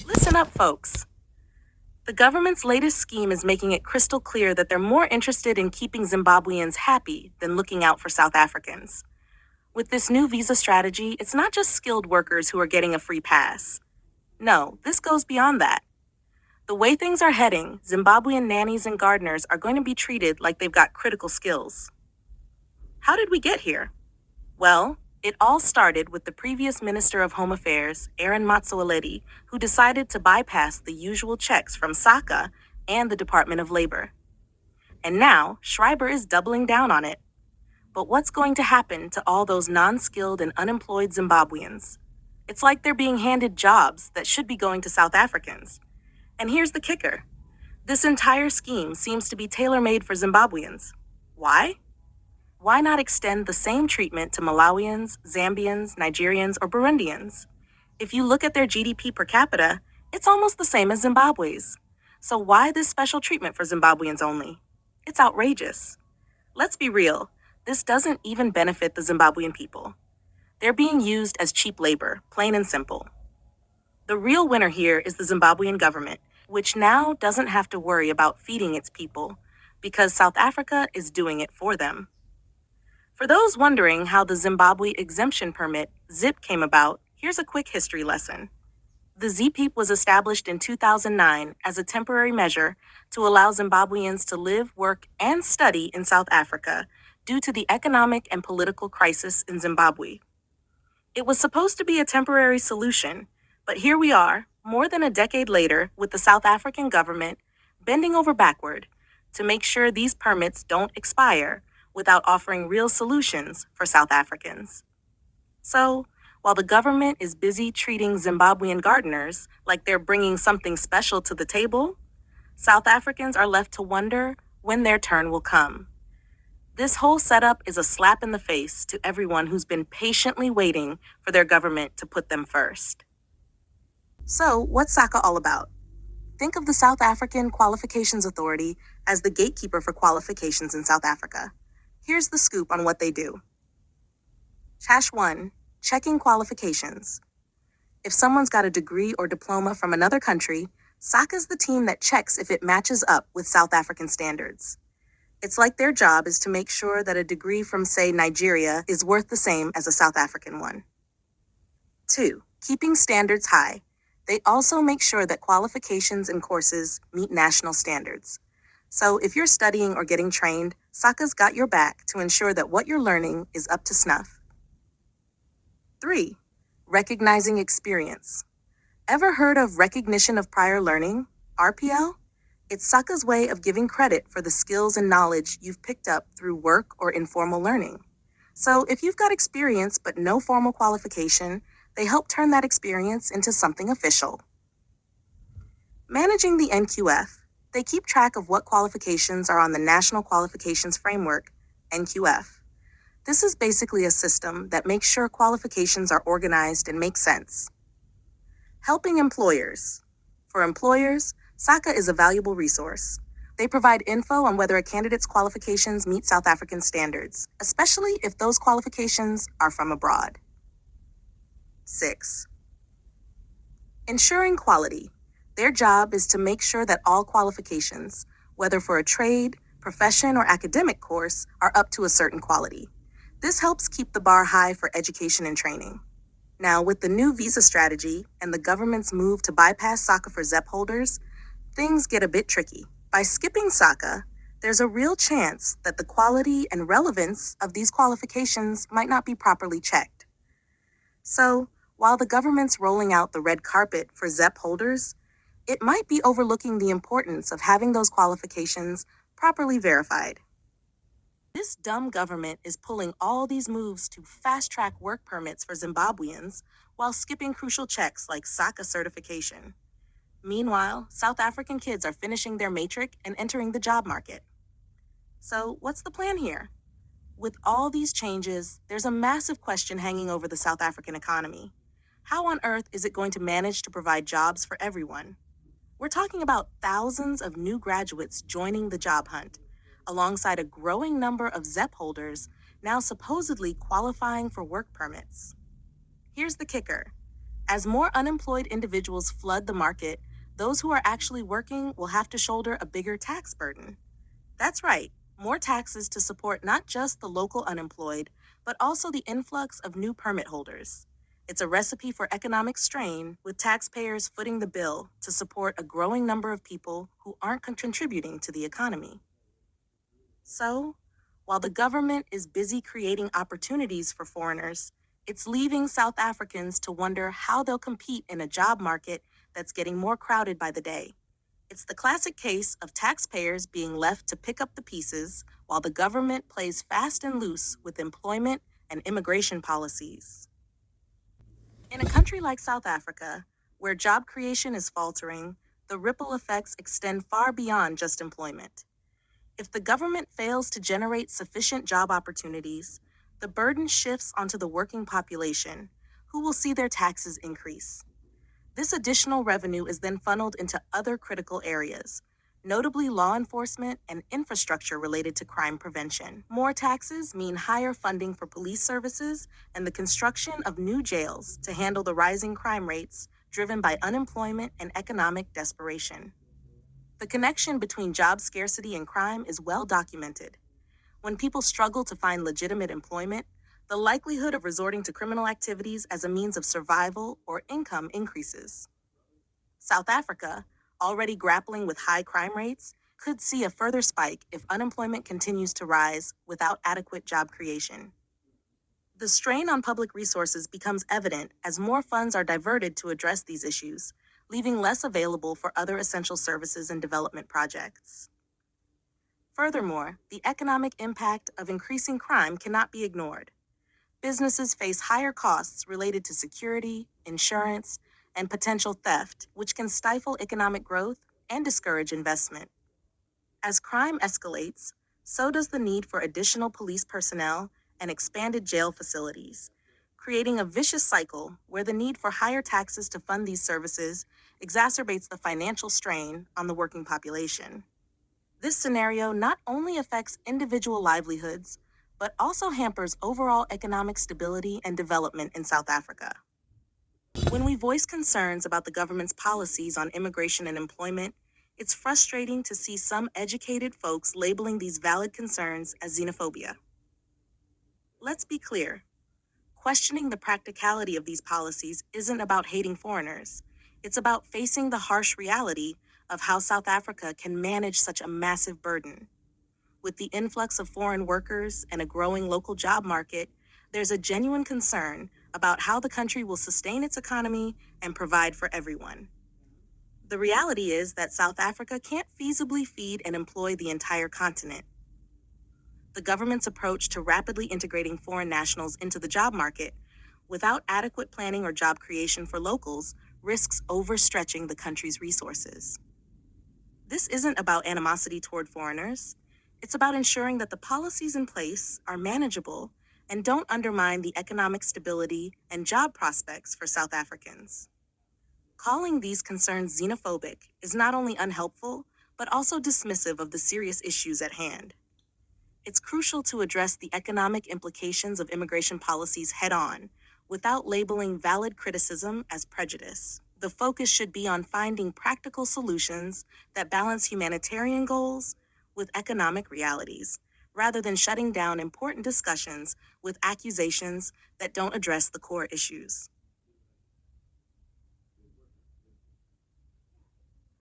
Listen up, folks. The government's latest scheme is making it crystal clear that they're more interested in keeping Zimbabweans happy than looking out for South Africans. With this new visa strategy, it's not just skilled workers who are getting a free pass. No, this goes beyond that. The way things are heading, Zimbabwean nannies and gardeners are going to be treated like they've got critical skills. How did we get here? Well, it all started with the previous Minister of Home Affairs, Aaron Matsoaledi, who decided to bypass the usual checks from SAQA and the Department of Labor. And now, Schreiber is doubling down on it. But what's going to happen to all those non-skilled and unemployed Zimbabweans? It's like they're being handed jobs that should be going to South Africans. And here's the kicker. This entire scheme seems to be tailor-made for Zimbabweans. Why? Why not extend the same treatment to Malawians, Zambians, Nigerians, or Burundians? If you look at their GDP per capita, it's almost the same as Zimbabwe's. So why this special treatment for Zimbabweans only? It's outrageous. Let's be real, this doesn't even benefit the Zimbabwean people. They're being used as cheap labor, plain and simple. The real winner here is the Zimbabwean government, which now doesn't have to worry about feeding its people, because South Africa is doing it for them. For those wondering how the Zimbabwe Exemption Permit, ZEP, came about, here's a quick history lesson. The ZEP was established in 2009 as a temporary measure to allow Zimbabweans to live, work, and study in South Africa due to the economic and political crisis in Zimbabwe. It was supposed to be a temporary solution, but here we are, more than a decade later, with the South African government bending over backward to make sure these permits don't expire without offering real solutions for South Africans. So, while the government is busy treating Zimbabwean gardeners like they're bringing something special to the table, South Africans are left to wonder when their turn will come. This whole setup is a slap in the face to everyone who's been patiently waiting for their government to put them first. So, what's SAQA all about? Think of the South African Qualifications Authority as the gatekeeper for qualifications in South Africa. Here's the scoop on what they do. Hash 1. Checking qualifications. If someone's got a degree or diploma from another country, SAQA's the team that checks if it matches up with South African standards. It's like their job is to make sure that a degree from, say, Nigeria is worth the same as a South African one. 2. Keeping standards high. They also make sure that qualifications and courses meet national standards. So if you're studying or getting trained, SAQA's got your back to ensure that what you're learning is up to snuff. 3. Recognizing experience. Ever heard of recognition of prior learning, RPL? It's SAQA's way of giving credit for the skills and knowledge you've picked up through work or informal learning. So if you've got experience but no formal qualification, they help turn that experience into something official. Managing the NQF. They keep track of what qualifications are on the National Qualifications Framework, NQF. This is basically a system that makes sure qualifications are organized and make sense. Helping employers. For employers, SAQA is a valuable resource. They provide info on whether a candidate's qualifications meet South African standards, especially if those qualifications are from abroad. 6. Ensuring quality. Their job is to make sure that all qualifications, whether for a trade, profession, or academic course, are up to a certain quality. This helps keep the bar high for education and training. Now, with the new visa strategy and the government's move to bypass SAQA for ZEP holders, things get a bit tricky. By skipping SAQA, there's a real chance that the quality and relevance of these qualifications might not be properly checked. So, while the government's rolling out the red carpet for ZEP holders, it might be overlooking the importance of having those qualifications properly verified. This dumb government is pulling all these moves to fast-track work permits for Zimbabweans while skipping crucial checks like SAQA certification. Meanwhile, South African kids are finishing their matric and entering the job market. So, what's the plan here? With all these changes, there's a massive question hanging over the South African economy. How on earth is it going to manage to provide jobs for everyone? We're talking about thousands of new graduates joining the job hunt, alongside a growing number of ZEP holders now supposedly qualifying for work permits. Here's the kicker. As more unemployed individuals flood the market, those who are actually working will have to shoulder a bigger tax burden. That's right, more taxes to support not just the local unemployed, but also the influx of new permit holders. It's a recipe for economic strain, with taxpayers footing the bill to support a growing number of people who aren't contributing to the economy. So, while the government is busy creating opportunities for foreigners, it's leaving South Africans to wonder how they'll compete in a job market that's getting more crowded by the day. It's the classic case of taxpayers being left to pick up the pieces while the government plays fast and loose with employment and immigration policies. In a country like South Africa, where job creation is faltering, the ripple effects extend far beyond just employment. If the government fails to generate sufficient job opportunities, the burden shifts onto the working population, who will see their taxes increase. This additional revenue is then funneled into other critical areas, notably law enforcement and infrastructure related to crime prevention. More taxes mean higher funding for police services and the construction of new jails to handle the rising crime rates driven by unemployment and economic desperation. The connection between job scarcity and crime is well documented. When people struggle to find legitimate employment, the likelihood of resorting to criminal activities as a means of survival or income increases. South Africa, already grappling with high crime rates, could see a further spike if unemployment continues to rise without adequate job creation. The strain on public resources becomes evident as more funds are diverted to address these issues, leaving less available for other essential services and development projects. Furthermore, the economic impact of increasing crime cannot be ignored. Businesses face higher costs related to security, insurance, and potential theft, which can stifle economic growth and discourage investment. As crime escalates, so does the need for additional police personnel and expanded jail facilities, creating a vicious cycle where the need for higher taxes to fund these services exacerbates the financial strain on the working population. This scenario not only affects individual livelihoods, but also hampers overall economic stability and development in South Africa. When we voice concerns about the government's policies on immigration and employment, it's frustrating to see some educated folks labeling these valid concerns as xenophobia. Let's be clear. Questioning the practicality of these policies isn't about hating foreigners. It's about facing the harsh reality of how South Africa can manage such a massive burden. With the influx of foreign workers and a growing local job market, there's a genuine concern about how the country will sustain its economy and provide for everyone. The reality is that South Africa can't feasibly feed and employ the entire continent. The government's approach to rapidly integrating foreign nationals into the job market without adequate planning or job creation for locals risks overstretching the country's resources. This isn't about animosity toward foreigners. It's about ensuring that the policies in place are manageable and don't undermine the economic stability and job prospects for South Africans. Calling these concerns xenophobic is not only unhelpful, but also dismissive of the serious issues at hand. It's crucial to address the economic implications of immigration policies head-on, without labeling valid criticism as prejudice. The focus should be on finding practical solutions that balance humanitarian goals with economic realities, rather than shutting down important discussions with accusations that don't address the core issues.